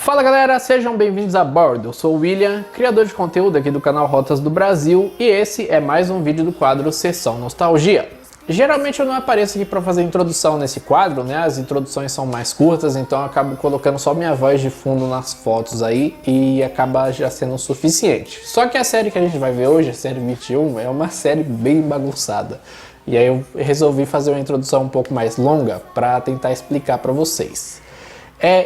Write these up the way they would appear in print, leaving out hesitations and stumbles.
Fala galera, sejam bem-vindos a bordo. Eu sou o William, criador de conteúdo aqui do canal Rotas do Brasil, e esse é mais um vídeo do quadro Sessão Nostalgia. Geralmente eu não apareço aqui para fazer introdução nesse quadro, né? As introduções são mais curtas, então eu acabo colocando só minha voz de fundo nas fotos aí e acaba já sendo o suficiente. Só que a série que a gente vai ver hoje, a série 21, é uma série bem bagunçada. E aí eu resolvi fazer uma introdução um pouco mais longa para tentar explicar para vocês.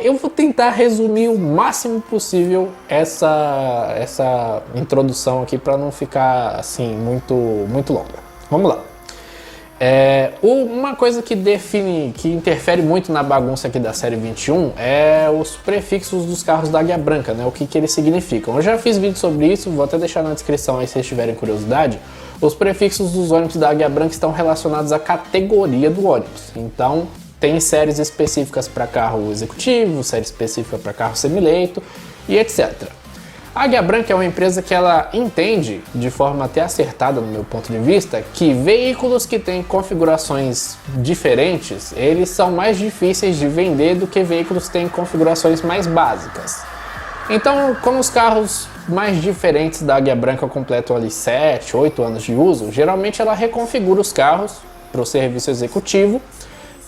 Eu vou tentar resumir o máximo possível essa introdução aqui para não ficar assim muito longa. Vamos lá. Uma coisa que interfere muito na bagunça aqui da série 21 é os prefixos dos carros da Águia Branca, né? O que eles significam. Eu já fiz vídeo sobre isso, vou até deixar na descrição aí se vocês tiverem curiosidade. Os prefixos dos ônibus da Águia Branca estão relacionados à categoria do ônibus. Então, tem séries específicas para carro executivo, série específica para carro semileito e etc. A Águia Branca é uma empresa que ela entende, de forma até acertada no meu ponto de vista, que veículos que têm configurações diferentes, eles são mais difíceis de vender do que veículos que têm configurações mais básicas. Então, como os carros mais diferentes da Águia Branca completam ali 7, 8 anos de uso, geralmente ela reconfigura os carros para o serviço executivo,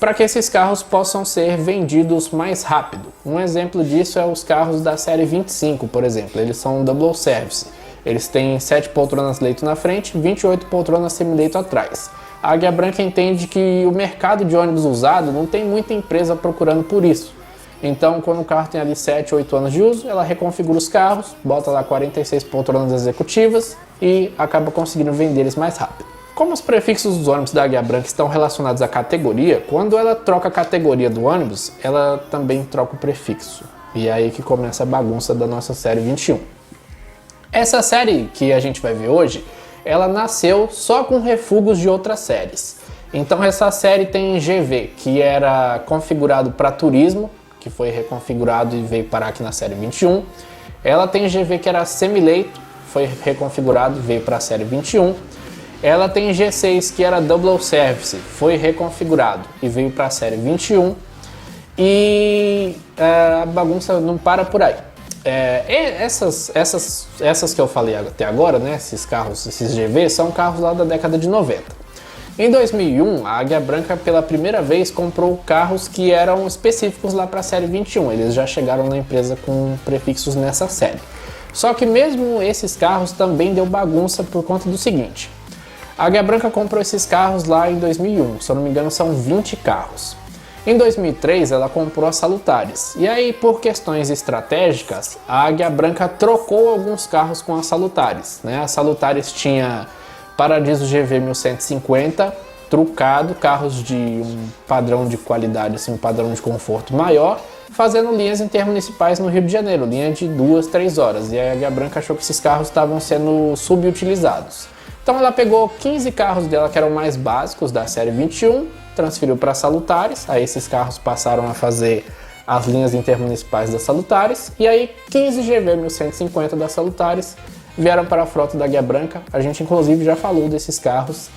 para que esses carros possam ser vendidos mais rápido. Um exemplo disso é os carros da série 25, por exemplo. Eles são double service. Eles têm 7 poltronas leito na frente, 28 poltronas semileito atrás. A Águia Branca entende que o mercado de ônibus usado não tem muita empresa procurando por isso. Então, quando o carro tem ali 7, 8 anos de uso, ela reconfigura os carros, bota lá 46 poltronas executivas e acaba conseguindo vender eles mais rápido. Como os prefixos dos ônibus da Águia Branca estão relacionados à categoria, quando ela troca a categoria do ônibus, ela também troca o prefixo. E é aí que começa a bagunça da nossa série 21. Essa série que a gente vai ver hoje, ela nasceu só com refugos de outras séries. Então essa série tem GV, que era configurado para turismo, que foi reconfigurado e veio parar aqui na série 21. Ela tem GV que era semileito, foi reconfigurado e veio para a série 21. Ela tem G6 que era double service, foi reconfigurado e veio para a série 21. E a bagunça não para por aí. Essas que eu falei até agora, né, esses carros, esses GV, são carros lá da década de 90. Em 2001, a Águia Branca pela primeira vez comprou carros que eram específicos lá para a série 21. Eles já chegaram na empresa com prefixos nessa série. Só que mesmo esses carros também deu bagunça por conta do seguinte. A Águia Branca comprou esses carros lá em 2001, se eu não me engano são 20 carros. Em 2003 ela comprou a Salutares, e aí por questões estratégicas a Águia Branca trocou alguns carros com a Salutares, né? A Salutares tinha Paradiso GV 1150, trucado, carros de um padrão de qualidade, assim, um padrão de conforto maior, fazendo linhas intermunicipais no Rio de Janeiro, linha de 2, 3 horas, e a Águia Branca achou que esses carros estavam sendo subutilizados. Então ela pegou 15 carros dela que eram mais básicos da série 21, transferiu para a Salutares, aí esses carros passaram a fazer as linhas intermunicipais da Salutares, e aí 15 GV 1150 da Salutares vieram para a frota da Águia Branca. A gente inclusive já falou desses carros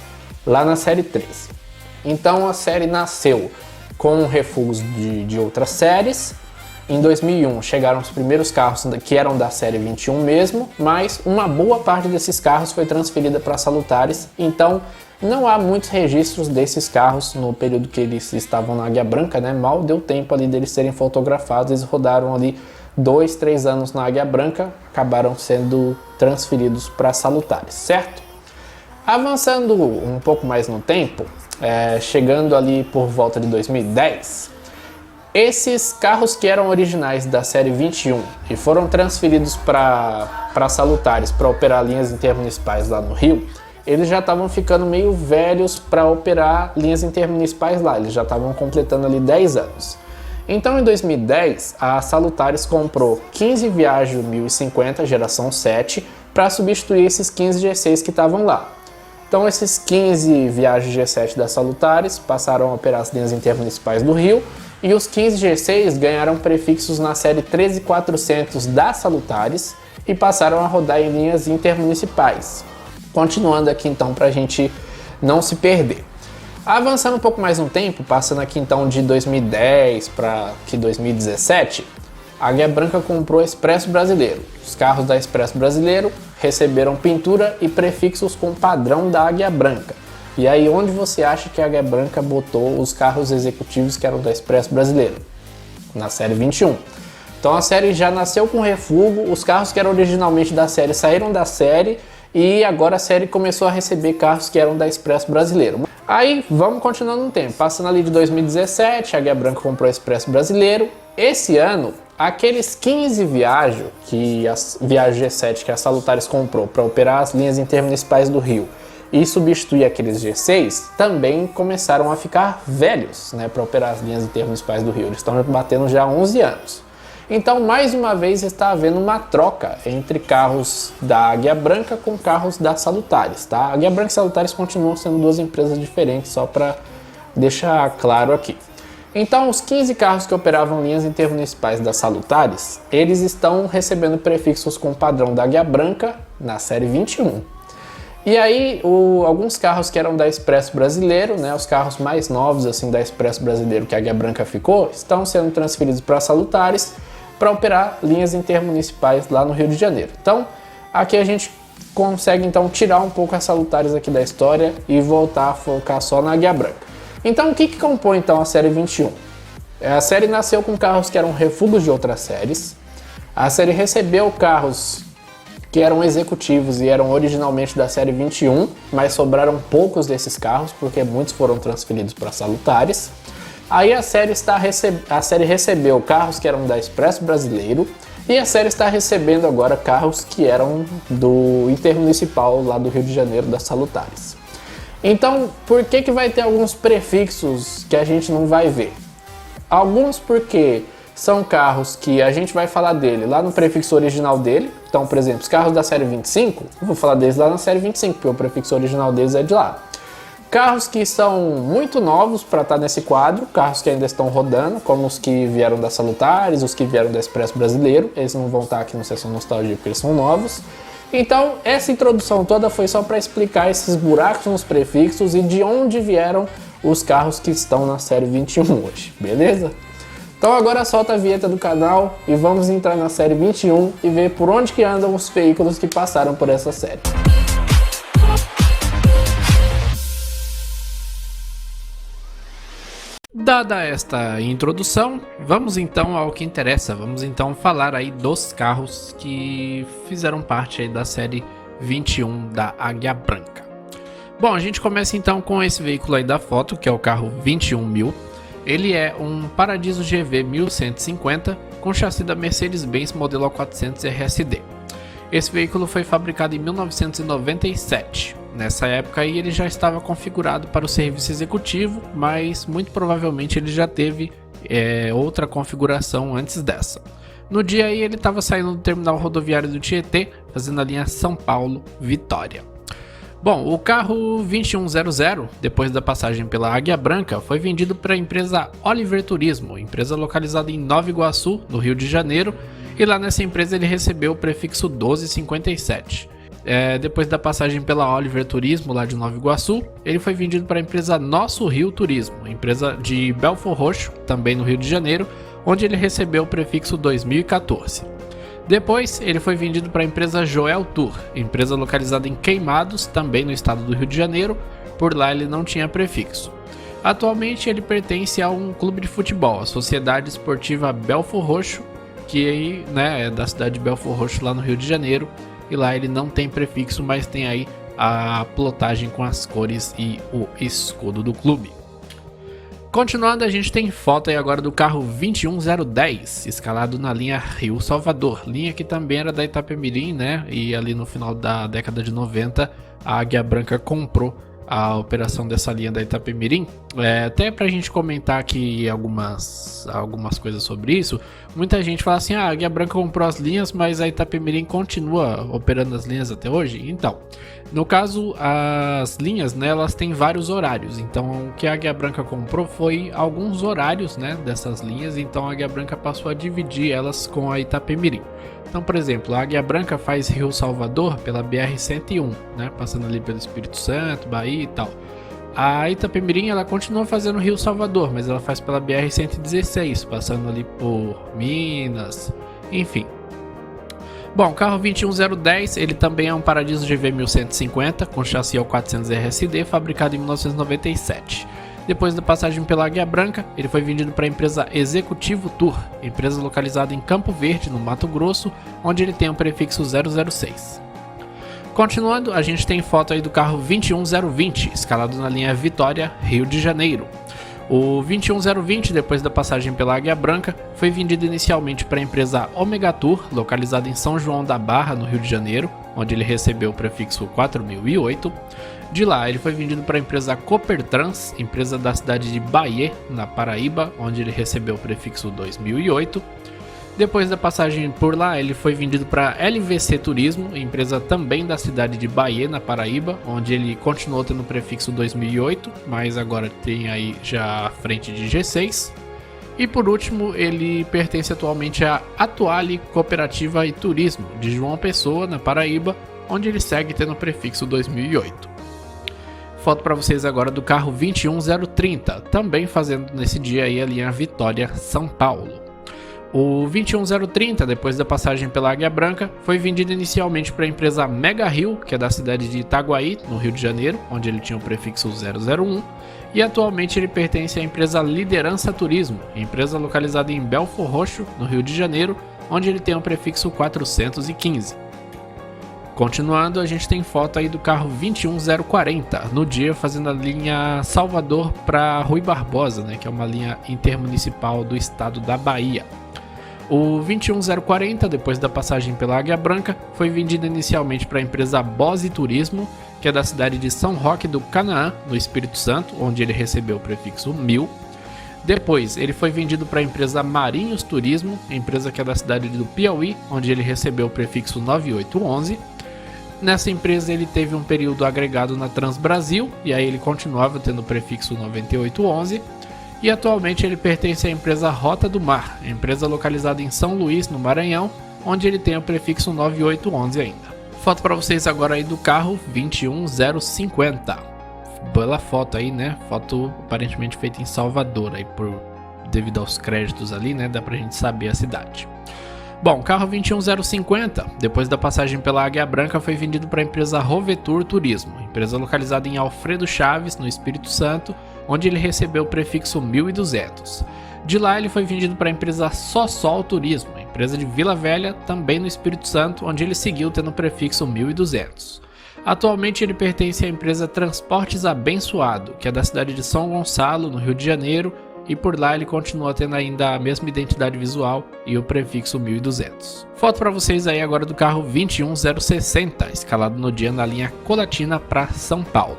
lá na série 3. Então a série nasceu com refugos de outras séries. Em 2001 chegaram os primeiros carros que eram da série 21 mesmo, mas uma boa parte desses carros foi transferida para Salutares, então não há muitos registros desses carros no período que eles estavam na Águia Branca, né? Mal deu tempo ali deles serem fotografados, eles rodaram ali 2, 3 anos na Águia Branca, acabaram sendo transferidos para Salutares, certo? Avançando um pouco mais no tempo, chegando ali por volta de 2010, esses carros que eram originais da série 21 e foram transferidos para Salutares para operar linhas intermunicipais lá no Rio, eles já estavam ficando meio velhos para operar linhas intermunicipais lá, eles já estavam completando ali 10 anos. Então em 2010 a Salutares comprou 15 Viageo 1050 geração 7 para substituir esses 15 G6 que estavam lá. Então esses 15 Viageo G7 da Salutares passaram a operar as linhas intermunicipais do Rio, e os 15 G6 ganharam prefixos na série 13400 da Salutares e passaram a rodar em linhas intermunicipais. Continuando aqui então para a gente não se perder. Avançando um pouco mais no tempo, passando aqui então de 2010 para 2017, a Águia Branca comprou a Expresso Brasileiro. Os carros da Expresso Brasileiro receberam pintura e prefixos com padrão da Águia Branca. E aí, onde você acha que a Águia Branca botou os carros executivos que eram da Expresso Brasileiro? Na série 21. Então a série já nasceu com refúgio, os carros que eram originalmente da série saíram da série e agora a série começou a receber carros que eram da Expresso Brasileiro. Aí vamos continuando no tempo, passando ali de 2017, a Águia Branca comprou a Expresso Brasileiro. Esse ano, aqueles 15 Viaggio, que a Viaggio G7 que a Salutares comprou para operar as linhas intermunicipais do Rio e substituir aqueles G6, também começaram a ficar velhos, né, para operar as linhas intermunicipais do Rio. Eles estão batendo já há 11 anos. Então, mais uma vez, está havendo uma troca entre carros da Águia Branca com carros da Salutares, tá? A Águia Branca e Salutares continuam sendo duas empresas diferentes, só para deixar claro aqui. Então, os 15 carros que operavam linhas intermunicipais da Salutares, eles estão recebendo prefixos com padrão da Águia Branca na série 21. E aí, alguns carros que eram da Expresso Brasileiro, né, os carros mais novos assim da Expresso Brasileiro que a Águia Branca ficou, estão sendo transferidos para Salutares para operar linhas intermunicipais lá no Rio de Janeiro. Então, aqui a gente consegue então tirar um pouco as Salutares aqui da história e voltar a focar só na Águia Branca. Então, o que compõe então a série 21? A série nasceu com carros que eram refúgios de outras séries. A série recebeu carros que eram executivos e eram originalmente da série 21, mas sobraram poucos desses carros, porque muitos foram transferidos para Salutares. Aí a série recebeu carros que eram da Expresso Brasileiro, e a série está recebendo agora carros que eram do intermunicipal lá do Rio de Janeiro, da Salutares. Então, por que vai ter alguns prefixos que a gente não vai ver? Alguns porque são carros que a gente vai falar dele lá no prefixo original dele. Então, por exemplo, os carros da série 25, eu vou falar deles lá na série 25, porque o prefixo original deles é de lá. Carros que são muito novos para estar nesse quadro, carros que ainda estão rodando, como os que vieram da Salutares, os que vieram da Expresso Brasileiro, eles não vão estar aqui no Sessão Nostalgia porque eles são novos. Então, essa introdução toda foi só para explicar esses buracos nos prefixos e de onde vieram os carros que estão na série 21 hoje, beleza? Então agora solta a vinheta do canal e vamos entrar na série 21 e ver por onde que andam os veículos que passaram por essa série. Dada esta introdução, vamos então ao que interessa. Vamos então falar aí dos carros que fizeram parte aí da série 21 da Águia Branca. Bom, a gente começa então com esse veículo aí da foto, que é o carro 21000. Ele é um Paradiso GV 1150 com chassi da Mercedes-Benz modelo A400 RSD. Esse veículo foi fabricado em 1997. Nessa época aí ele já estava configurado para o serviço executivo, mas muito provavelmente ele já teve outra configuração antes dessa. No dia aí ele estava saindo do terminal rodoviário do Tietê, fazendo a linha São Paulo-Vitória. Bom, o carro 2100, depois da passagem pela Águia Branca, foi vendido para a empresa Oliver Turismo, empresa localizada em Nova Iguaçu, no Rio de Janeiro, e lá nessa empresa ele recebeu o prefixo 1257. Depois da passagem pela Oliver Turismo, lá de Nova Iguaçu, ele foi vendido para a empresa Nosso Rio Turismo, empresa de Belford Roxo, também no Rio de Janeiro, onde ele recebeu o prefixo 2014. Depois, ele foi vendido para a empresa Joel Tour, empresa localizada em Queimados, também no estado do Rio de Janeiro. Por lá ele não tinha prefixo. Atualmente ele pertence a um clube de futebol, a Sociedade Esportiva Belford Roxo, que é da cidade de Belford Roxo, lá no Rio de Janeiro. E lá ele não tem prefixo, mas tem aí a plotagem com as cores e o escudo do clube. Continuando, a gente tem foto aí agora do carro 21010, escalado na linha Rio-Salvador, linha que também era da Itapemirim, né? E ali no final da década de 90, a Águia Branca comprou a operação dessa linha da Itapemirim. Até pra gente comentar aqui algumas coisas sobre isso, muita gente fala assim, a Águia Branca comprou as linhas, mas a Itapemirim continua operando as linhas até hoje? Então, no caso, as linhas, né, elas têm vários horários, então o que a Águia Branca comprou foi alguns horários, né, dessas linhas, então a Águia Branca passou a dividir elas com a Itapemirim. Então, por exemplo, a Águia Branca faz Rio-Salvador pela BR-101, né, passando ali pelo Espírito Santo, Bahia e tal. A Itapemirim, ela continua fazendo Rio Salvador, mas ela faz pela BR-116, passando ali por Minas, enfim. Bom, o carro 21010, ele também é um Paradiso GV 1150, com chassi ao 400 RSD, fabricado em 1997. Depois da passagem pela Águia Branca, ele foi vendido para a empresa Executivo Tour, empresa localizada em Campo Verde, no Mato Grosso, onde ele tem o prefixo 006. Continuando, a gente tem foto aí do carro 21020, escalado na linha Vitória, Rio de Janeiro. O 21020, depois da passagem pela Águia Branca, foi vendido inicialmente para a empresa Omega Tour, localizada em São João da Barra, no Rio de Janeiro, onde ele recebeu o prefixo 4008. De lá, ele foi vendido para a empresa Coopertrans, empresa da cidade de Bahia, na Paraíba, onde ele recebeu o prefixo 2008. Depois da passagem por lá, ele foi vendido para a LVC Turismo, empresa também da cidade de Bahia, na Paraíba, onde ele continuou tendo o prefixo 2008, mas agora tem aí já a frente de G6. E por último, ele pertence atualmente à Atuale Cooperativa e Turismo, de João Pessoa, na Paraíba, onde ele segue tendo o prefixo 2008. Foto para vocês agora do carro 21030, também fazendo nesse dia aí a linha Vitória São Paulo. O 21030, depois da passagem pela Águia Branca, foi vendido inicialmente para a empresa Mega Rio, que é da cidade de Itaguaí, no Rio de Janeiro, onde ele tinha o prefixo 001, e atualmente ele pertence à empresa Liderança Turismo, empresa localizada em Belford Roxo, no Rio de Janeiro, onde ele tem o prefixo 415. Continuando, a gente tem foto aí do carro 21040, no dia fazendo a linha Salvador para Rui Barbosa, né, que é uma linha intermunicipal do estado da Bahia. O 21040, depois da passagem pela Águia Branca, foi vendido inicialmente para a empresa Bose Turismo, que é da cidade de São Roque do Canaã, no Espírito Santo, onde ele recebeu o prefixo 1000. Depois, ele foi vendido para a empresa Marinhos Turismo, empresa que é da cidade do Piauí, onde ele recebeu o prefixo 9811. Nessa empresa ele teve um período agregado na Transbrasil, e aí ele continuava tendo o prefixo 9811. E atualmente ele pertence à empresa Rota do Mar, empresa localizada em São Luís, no Maranhão, onde ele tem o prefixo 9811 ainda. Foto para vocês agora aí do carro 21050. Bela foto aí, né? Foto aparentemente feita em Salvador, aí devido aos créditos ali, né? Dá pra gente saber a cidade. Bom, o carro 21050, depois da passagem pela Águia Branca, foi vendido para a empresa Rovetur Turismo, empresa localizada em Alfredo Chaves, no Espírito Santo, onde ele recebeu o prefixo 1200. De lá ele foi vendido para a empresa Sossol Turismo, empresa de Vila Velha, também no Espírito Santo, onde ele seguiu tendo o prefixo 1200. Atualmente ele pertence à empresa Transportes Abençoado, que é da cidade de São Gonçalo, no Rio de Janeiro, e por lá ele continua tendo ainda a mesma identidade visual e o prefixo 1200. Foto para vocês aí agora do carro 21060, escalado no dia na linha Colatina para São Paulo.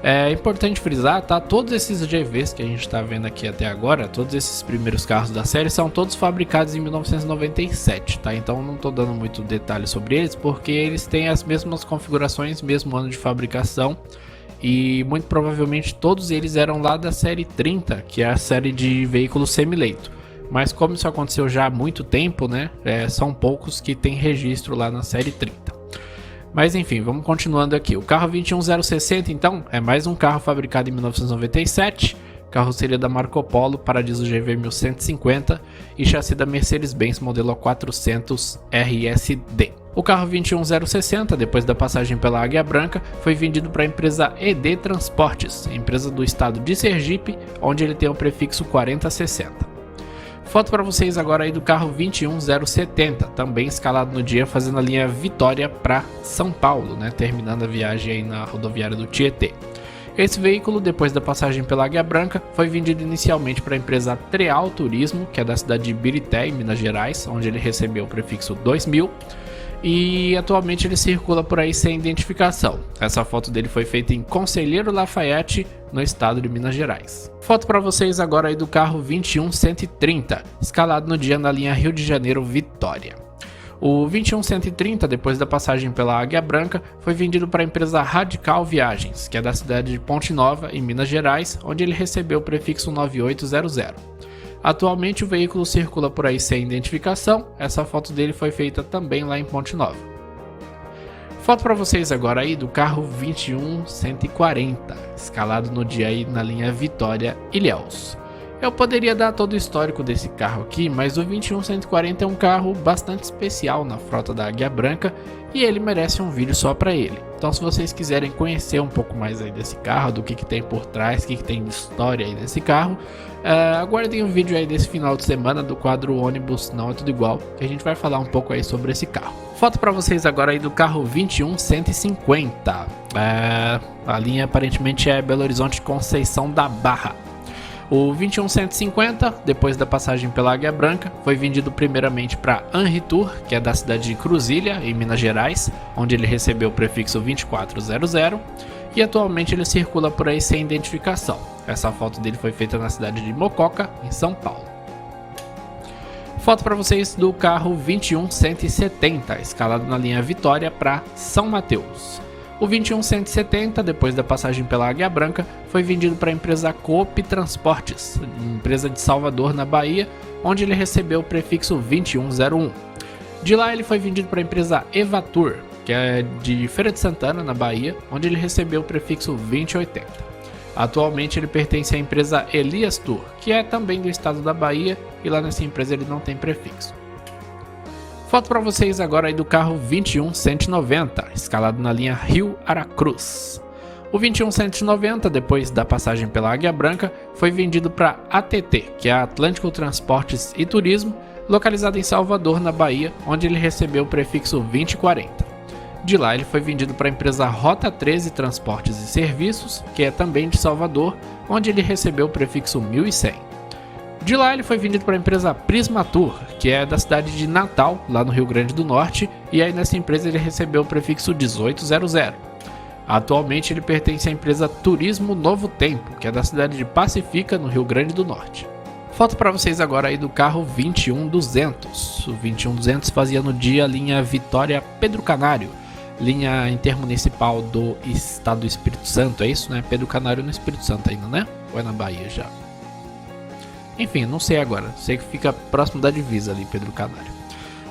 É importante frisar, tá? Todos esses GVs que a gente está vendo aqui até agora, todos esses primeiros carros da série são todos fabricados em 1997, tá? Então não estou dando muito detalhe sobre eles, porque eles têm as mesmas configurações, mesmo ano de fabricação, e muito provavelmente todos eles eram lá da série 30, que é a série de veículos semileito. Mas como isso aconteceu já há muito tempo, né? São poucos que tem registro lá na série 30. Mas enfim, vamos continuando aqui. O carro 21060, então, é mais um carro fabricado em 1997, carroceria da Marco Polo, Paradiso GV 1150 e chassi da Mercedes-Benz modelo A400 RSD. O carro 21060, depois da passagem pela Águia Branca, foi vendido para a empresa ED Transportes, empresa do estado de Sergipe, onde ele tem o prefixo 4060. Foto para vocês agora aí do carro 21070, também escalado no dia, fazendo a linha Vitória para São Paulo, né, terminando a viagem aí na rodoviária do Tietê. Esse veículo, depois da passagem pela Águia Branca, foi vendido inicialmente para a empresa Treal Turismo, que é da cidade de Birité, em Minas Gerais, onde ele recebeu o prefixo 2000. E atualmente ele circula por aí sem identificação. Essa foto dele foi feita em Conselheiro Lafayette, no estado de Minas Gerais. Foto para vocês agora aí do carro 21130, escalado no dia na linha Rio de Janeiro Vitória. O 21130, depois da passagem pela Águia Branca, foi vendido para a empresa Radical Viagens, que é da cidade de Ponte Nova, em Minas Gerais, onde ele recebeu o prefixo 9800. Atualmente o veículo circula por aí sem identificação, essa foto dele foi feita também lá em Ponte Nova. Foto para vocês agora aí do carro 21140, escalado no dia aí na linha Vitória Ilhéus. Eu poderia dar todo o histórico desse carro aqui, mas o 21140 é um carro bastante especial na frota da Águia Branca e ele merece um vídeo só para ele. Então se vocês quiserem conhecer um pouco mais aí desse carro, do que tem por trás, o que tem de história aí desse carro, aguardem um vídeo aí desse final de semana do quadro Ônibus Não É Tudo Igual, que a gente vai falar um pouco aí sobre esse carro. Foto para vocês agora aí do carro 21150, a linha aparentemente é Belo Horizonte Conceição da Barra. O 21150, depois da passagem pela Águia Branca, foi vendido primeiramente para Anritur, que é da cidade de Cruzília, em Minas Gerais, onde ele recebeu o prefixo 2400, e atualmente ele circula por aí sem identificação. Essa foto dele foi feita na cidade de Mococa, em São Paulo. Foto para vocês do carro 21170, escalado na linha Vitória para São Mateus. O 21170, depois da passagem pela Águia Branca, foi vendido para a empresa Coop Transportes, empresa de Salvador, na Bahia, onde ele recebeu o prefixo 2101. De lá ele foi vendido para a empresa Evatur, que é de Feira de Santana, na Bahia, onde ele recebeu o prefixo 2080. Atualmente ele pertence à empresa Elias Tour, que é também do estado da Bahia, e lá nessa empresa ele não tem prefixo. Foto para vocês agora aí do carro 21190, escalado na linha Rio Aracruz. O 21190, depois da passagem pela Águia Branca, foi vendido para ATT, que é a Atlântico Transportes e Turismo, localizada em Salvador, na Bahia, onde ele recebeu o prefixo 2040. De lá ele foi vendido para a empresa Rota 13 Transportes e Serviços, que é também de Salvador, onde ele recebeu o prefixo 1100. De lá ele foi vendido para a empresa Prismatur, que é da cidade de Natal, lá no Rio Grande do Norte, e aí nessa empresa ele recebeu o prefixo 1800. Atualmente ele pertence à empresa Turismo Novo Tempo, que é da cidade de Pacifica, no Rio Grande do Norte. Foto para vocês agora aí do carro 21200. O 21200 fazia no dia a linha Vitória Pedro Canário, linha intermunicipal do estado do Espírito Santo, é isso, né? Pedro Canário no Espírito Santo ainda, né? Ou é na Bahia já? Enfim, não sei agora, sei que fica próximo da divisa ali, Pedro Canário.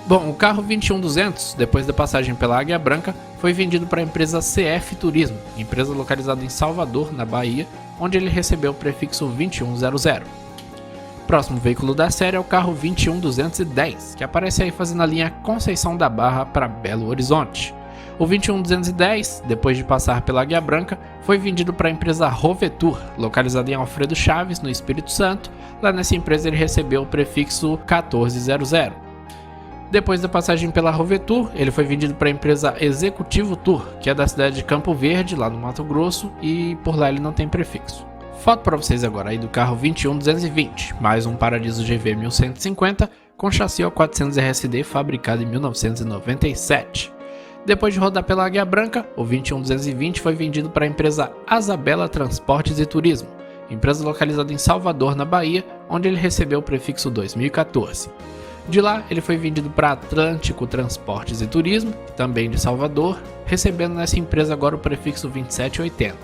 Bom, o carro 21200, depois da passagem pela Águia Branca, foi vendido para a empresa CF Turismo, empresa localizada em Salvador, na Bahia, onde ele recebeu o prefixo 2100. Próximo veículo da série é o carro 21210, que aparece aí fazendo a linha Conceição da Barra para Belo Horizonte. O 21210, depois de passar pela Águia Branca, foi vendido para a empresa Rovetur, localizada em Alfredo Chaves, no Espírito Santo. Lá nessa empresa ele recebeu o prefixo 1400. Depois da passagem pela Rovetur, ele foi vendido para a empresa Executivo Tour, que é da cidade de Campo Verde, lá no Mato Grosso, e por lá ele não tem prefixo. Foto para vocês agora aí do carro 21220, mais um Paradiso GV 1150 com chassi O400 RSD fabricado em 1997. Depois de rodar pela Águia Branca, o 21220 foi vendido para a empresa Asabela Transportes e Turismo, empresa localizada em Salvador, na Bahia, onde ele recebeu o prefixo 2014. De lá, ele foi vendido para Atlântico Transportes e Turismo, também de Salvador, recebendo nessa empresa agora o prefixo 2780.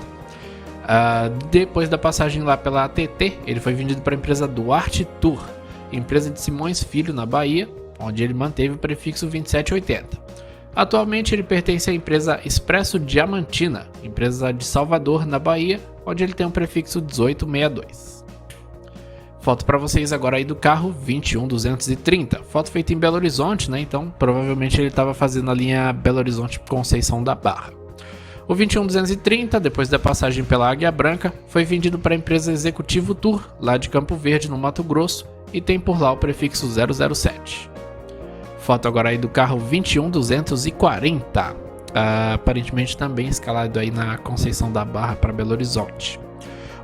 Depois da passagem lá pela ATT, ele foi vendido para a empresa Duarte Tour, empresa de Simões Filho, na Bahia, onde ele manteve o prefixo 2780. Atualmente ele pertence à empresa Expresso Diamantina, empresa de Salvador, na Bahia, onde ele tem o prefixo 1862. Foto para vocês agora aí do carro 21230, foto feita em Belo Horizonte, né? Então provavelmente ele estava fazendo a linha Belo Horizonte Conceição da Barra. O 21230, depois da passagem pela Águia Branca, foi vendido para a empresa Executivo Tour, lá de Campo Verde, no Mato Grosso, e tem por lá o prefixo 007. Foto agora aí do carro 21240, aparentemente também escalado aí na Conceição da Barra para Belo Horizonte.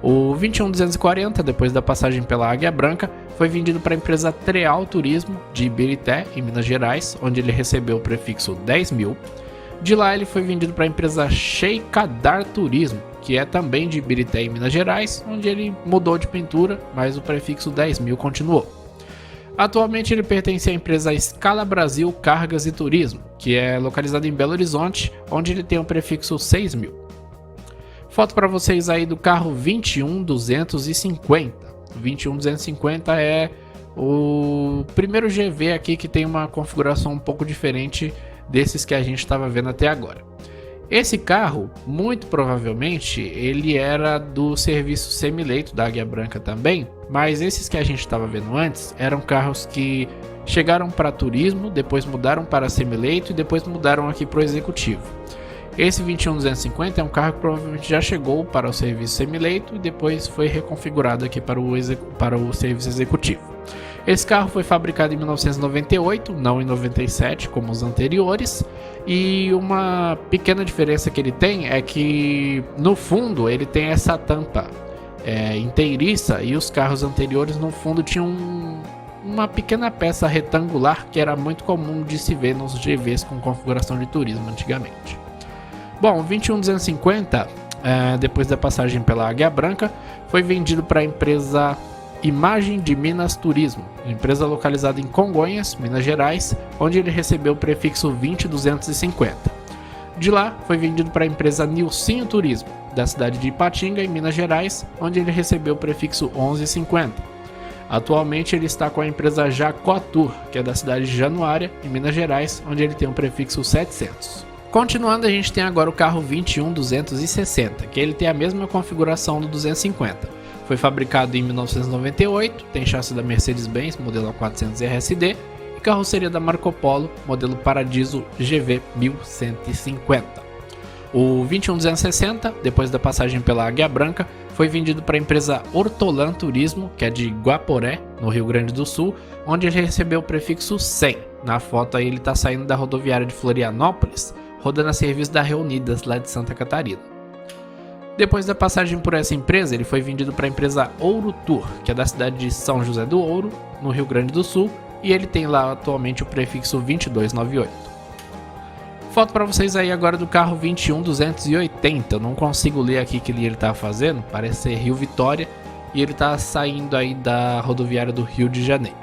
O 21240, depois da passagem pela Águia Branca, foi vendido para a empresa Treal Turismo de Ibirité, em Minas Gerais, onde ele recebeu o prefixo 10.000. De lá ele foi vendido para a empresa Sheikadar Turismo, que é também de Ibirité, em Minas Gerais, onde ele mudou de pintura, mas o prefixo 10.000 continuou. Atualmente ele pertence à empresa Escala Brasil Cargas e Turismo, que é localizada em Belo Horizonte, onde ele tem o prefixo 6.000. Foto para vocês aí do carro 21250. O 21250 é o primeiro GV aqui que tem uma configuração um pouco diferente desses que a gente estava vendo até agora. Esse carro, muito provavelmente, ele era do serviço semileito da Águia Branca também, mas esses que a gente estava vendo antes eram carros que chegaram para turismo, depois mudaram para semileito e depois mudaram aqui para o executivo. Esse 21250 é um carro que provavelmente já chegou para o serviço semileito e depois foi reconfigurado aqui para o serviço executivo. Esse carro foi fabricado em 1998, não em 97 como os anteriores, e uma pequena diferença que ele tem é que no fundo ele tem essa tampa inteiriça, e os carros anteriores no fundo tinham uma pequena peça retangular que era muito comum de se ver nos GVs com configuração de turismo antigamente. Bom, o 21250, depois da passagem pela Águia Branca, foi vendido para a empresa Imagem de Minas Turismo, empresa localizada em Congonhas, Minas Gerais, onde ele recebeu o prefixo 20250. De lá, foi vendido para a empresa Nilcinho Turismo, da cidade de Ipatinga, em Minas Gerais, onde ele recebeu o prefixo 1150. Atualmente ele está com a empresa Jacó Tour, que é da cidade de Januária, em Minas Gerais, onde ele tem o prefixo 700. Continuando, a gente tem agora o carro 21260, que ele tem a mesma configuração do 250. Foi fabricado em 1998, tem chassi da Mercedes-Benz, modelo A400 RSD, e carroceria da Marco Polo, modelo Paradiso GV 1150. O 21260, depois da passagem pela Águia Branca, foi vendido para a empresa Hortolan Turismo, que é de Guaporé, no Rio Grande do Sul, onde ele recebeu o prefixo 100. Na foto aí ele está saindo da rodoviária de Florianópolis, rodando a serviço da Reunidas, lá de Santa Catarina. Depois da passagem por essa empresa, ele foi vendido para a empresa Ouro Tour, que é da cidade de São José do Ouro, no Rio Grande do Sul, e ele tem lá atualmente o prefixo 2298. Foto para vocês aí agora do carro 21280, eu não consigo ler aqui que ele está fazendo, parece ser Rio Vitória, e ele está saindo aí da rodoviária do Rio de Janeiro.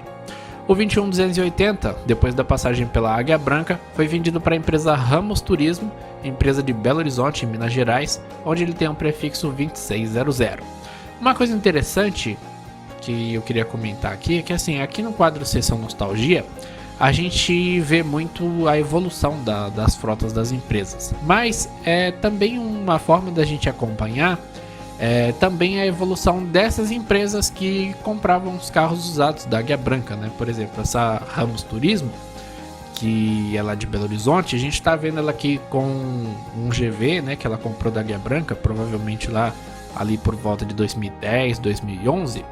O 21280, depois da passagem pela Águia Branca, foi vendido para a empresa Ramos Turismo, empresa de Belo Horizonte, em Minas Gerais, onde ele tem um prefixo 2600. Uma coisa interessante que eu queria comentar aqui é que aqui no quadro Sessão Nostalgia, a gente vê muito a evolução das frotas das empresas, mas é também uma forma da gente acompanhar também a evolução dessas empresas que compravam os carros usados da Águia Branca, né? Por exemplo, essa Ramos Turismo, que é lá de Belo Horizonte, a gente está vendo ela aqui com um GV, né, que ela comprou da Águia Branca, provavelmente lá ali por volta de 2010, 2011.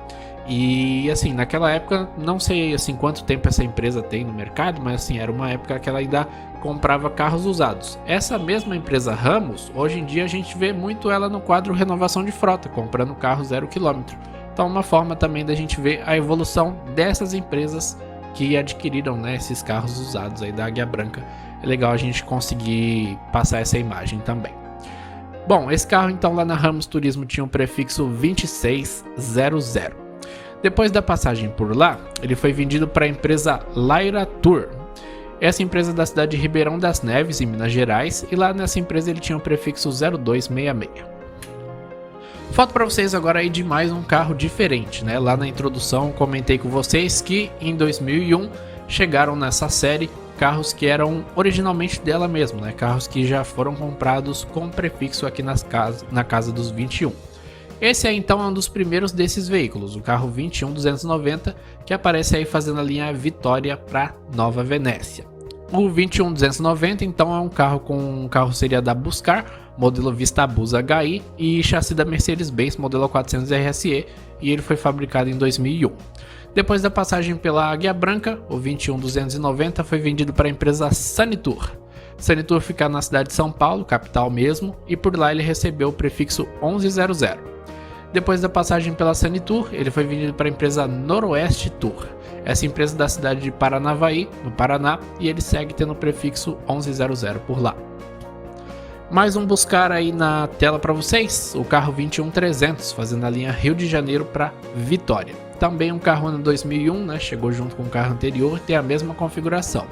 E assim, naquela época, não sei assim quanto tempo essa empresa tem no mercado, mas assim, era uma época que ela ainda comprava carros usados. Essa mesma empresa Ramos, hoje em dia a gente vê muito ela no quadro Renovação de Frota, comprando carro 0 km. Então uma forma também da gente ver a evolução dessas empresas que adquiriram, né, esses carros usados aí da Águia Branca. É legal a gente conseguir passar essa imagem também. Bom, esse carro então lá na Ramos Turismo tinha um prefixo 2600. Depois da passagem por lá, ele foi vendido para a empresa Laira Tour. Essa empresa é da cidade de Ribeirão das Neves, em Minas Gerais, e lá nessa empresa ele tinha o prefixo 0266. Foto para vocês agora aí de mais um carro diferente, né? Lá na introdução comentei com vocês que em 2001 chegaram nessa série carros que eram originalmente dela mesmo, né? Carros que já foram comprados com prefixo aqui na casa dos 21. Esse é então um dos primeiros desses veículos, o carro 21290, que aparece aí fazendo a linha Vitória para Nova Venécia. O 21290 então é um carro com carroceria da Buscar, modelo Vista Bus HI, e chassi da Mercedes-Benz, modelo A400 RSE, e ele foi fabricado em 2001. Depois da passagem pela Águia Branca, o 21290 foi vendido para a empresa Sanitour. Sanitour fica na cidade de São Paulo, capital mesmo, e por lá ele recebeu o prefixo 1100. Depois da passagem pela Sanitour, ele foi vendido para a empresa Noroeste Tour. Essa empresa é da cidade de Paranavaí, no Paraná, e ele segue tendo o prefixo 1100 por lá. Mais um Buscar aí na tela para vocês, o carro 21300, fazendo a linha Rio de Janeiro para Vitória. Também um carro ano 2001, né, chegou junto com o carro anterior, tem a mesma configuração.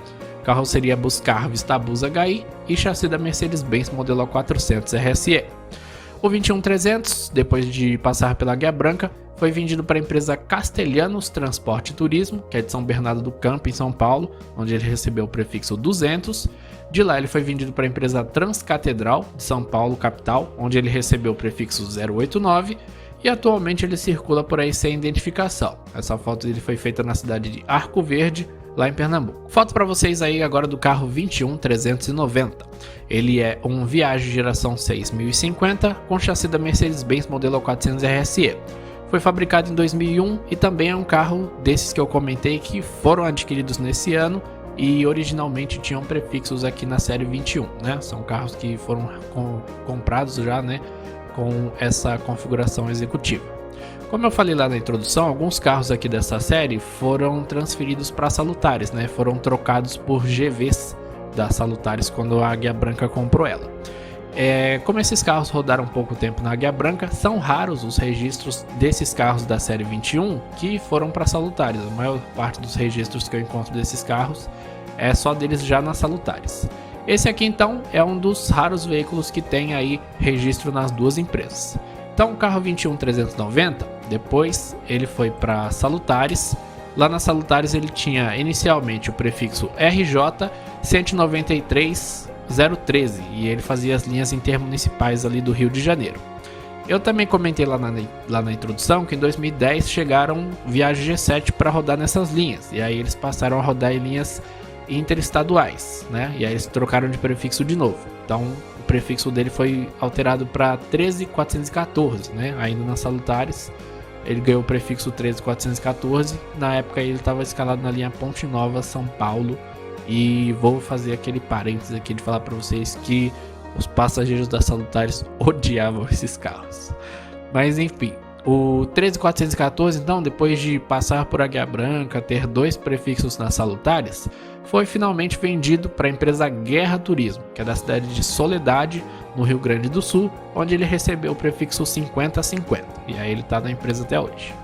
Carroceria Buscar Vista Bus HI e chassi da Mercedes-Benz modelo A400 RSE. O 21300, depois de passar pela Águia Branca, foi vendido para a empresa Castelhanos Transporte e Turismo, que é de São Bernardo do Campo, em São Paulo, onde ele recebeu o prefixo 200. De lá ele foi vendido para a empresa Transcatedral, de São Paulo, capital, onde ele recebeu o prefixo 089. E atualmente ele circula por aí sem identificação. Essa foto dele foi feita na cidade de Arco Verde, lá em Pernambuco. Foto para vocês aí agora do carro 21390. Ele é um Viage geração 6050 com chassi da Mercedes-Benz modelo 400 RSE. Foi fabricado em 2001 e também é um carro desses que eu comentei que foram adquiridos nesse ano e originalmente tinham prefixos aqui na série 21, né? São carros que foram comprados já, né, com essa configuração executiva. Como eu falei lá na introdução, alguns carros aqui dessa série foram transferidos para Salutares, né? Foram trocados por GVs da Salutares quando a Águia Branca comprou ela. Como esses carros rodaram pouco tempo na Águia Branca, são raros os registros desses carros da série 21 que foram para Salutares. A maior parte dos registros que eu encontro desses carros é só deles já na Salutares. Esse aqui então é um dos raros veículos que tem aí registro nas duas empresas. Então o carro 21390, depois ele foi para Salutares. Lá na Salutares ele tinha inicialmente o prefixo RJ 193013 e ele fazia as linhas intermunicipais ali do Rio de Janeiro. Eu também comentei lá na introdução que em 2010 chegaram Viage G7 para rodar nessas linhas, e aí eles passaram a rodar em linhas interestaduais, né? E aí eles trocaram de prefixo de novo. Então o prefixo dele foi alterado para 13414, né? Ainda na Salutares ele ganhou o prefixo 13414. Na época ele estava escalado na linha Ponte Nova, São Paulo. E vou fazer aquele parênteses aqui de falar para vocês que os passageiros da Salutares odiavam esses carros. Mas enfim, o 13414, então, depois de passar por Águia Branca, ter dois prefixos nas Salutares, foi finalmente vendido para a empresa Guerra Turismo, que é da cidade de Soledade, no Rio Grande do Sul, onde ele recebeu o prefixo 5050, e aí ele está na empresa até hoje.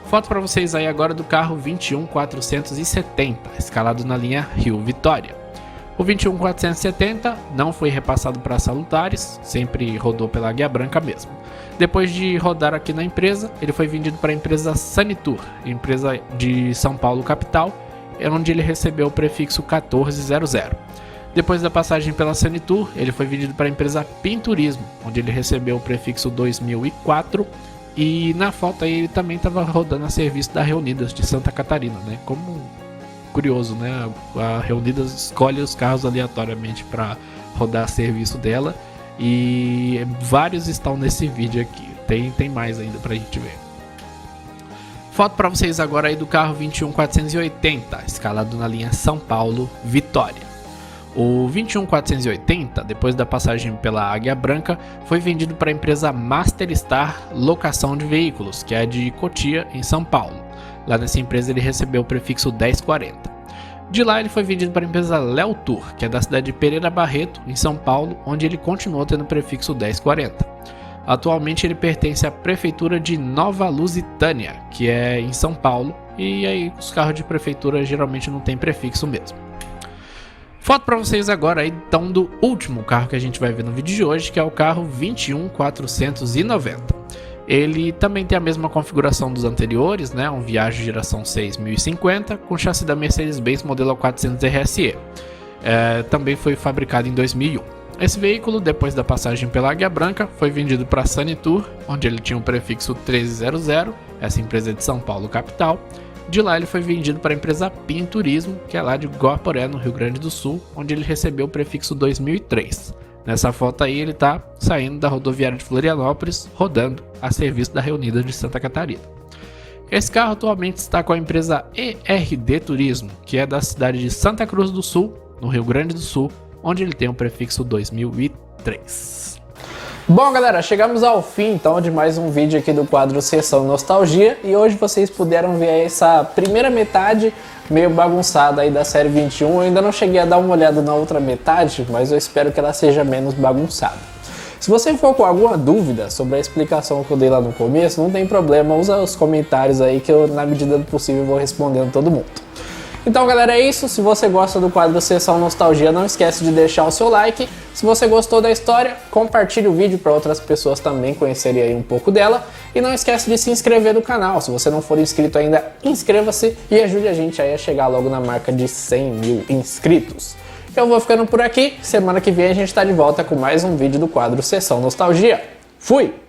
Foto para vocês aí agora do carro 21470, escalado na linha Rio Vitória. O 21470 não foi repassado para Salutares, sempre rodou pela Águia Branca mesmo. Depois de rodar aqui na empresa, ele foi vendido para a empresa Sanitur, empresa de São Paulo capital, onde ele recebeu o prefixo 1400. Depois da passagem pela Sanitur, ele foi vendido para a empresa Pinturismo, onde ele recebeu o prefixo 2004. E na foto aí ele também estava rodando a serviço da Reunidas de Santa Catarina, né? Como curioso, né? A Reunidas escolhe os carros aleatoriamente para rodar a serviço dela. E vários estão nesse vídeo aqui. Tem mais ainda pra gente ver. Foto para vocês agora aí do carro 21480, escalado na linha São Paulo Vitória. O 21480, depois da passagem pela Águia Branca, foi vendido para a empresa Masterstar Locação de Veículos, que é de Cotia, em São Paulo. Lá nessa empresa ele recebeu o prefixo 1040. De lá ele foi vendido para a empresa Léo Tour, que é da cidade de Pereira Barreto, em São Paulo, onde ele continuou tendo o prefixo 1040. Atualmente ele pertence à prefeitura de Nova Lusitânia, que é em São Paulo, e aí os carros de prefeitura geralmente não tem prefixo mesmo. Foto para vocês agora aí, então, do último carro que a gente vai ver no vídeo de hoje, que é o carro 21490. Ele também tem a mesma configuração dos anteriores, né? Um Viage geração 6050 com chassi da Mercedes-Benz modelo 400 RSE. Também foi fabricado em 2001. Esse veículo, depois da passagem pela Águia Branca, foi vendido para a Sanitur, onde ele tinha o prefixo 1300, essa empresa é de São Paulo capital. De lá ele foi vendido para a empresa Pinturismo, que é lá de Guaporé, no Rio Grande do Sul, onde ele recebeu o prefixo 2003. Nessa foto aí ele está saindo da rodoviária de Florianópolis, rodando a serviço da Reunidas de Santa Catarina. Esse carro atualmente está com a empresa ERD Turismo, que é da cidade de Santa Cruz do Sul, no Rio Grande do Sul, onde ele tem o prefixo 2003. Bom, galera, chegamos ao fim então de mais um vídeo aqui do quadro Sessão Nostalgia, e hoje vocês puderam ver essa primeira metade meio bagunçada aí da série 21. Eu ainda não cheguei a dar uma olhada na outra metade, mas eu espero que ela seja menos bagunçada. Se você for com alguma dúvida sobre a explicação que eu dei lá no começo, não tem problema, usa os comentários aí que eu, na medida do possível, vou respondendo todo mundo. Então galera, é isso. Se você gosta do quadro Sessão Nostalgia, não esquece de deixar o seu like. Se você gostou da história, compartilhe o vídeo para outras pessoas também conhecerem aí um pouco dela. E não esquece de se inscrever no canal. Se você não for inscrito ainda, inscreva-se e ajude a gente aí a chegar logo na marca de 100 mil inscritos. Eu vou ficando por aqui. Semana que vem a gente está de volta com mais um vídeo do quadro Sessão Nostalgia. Fui!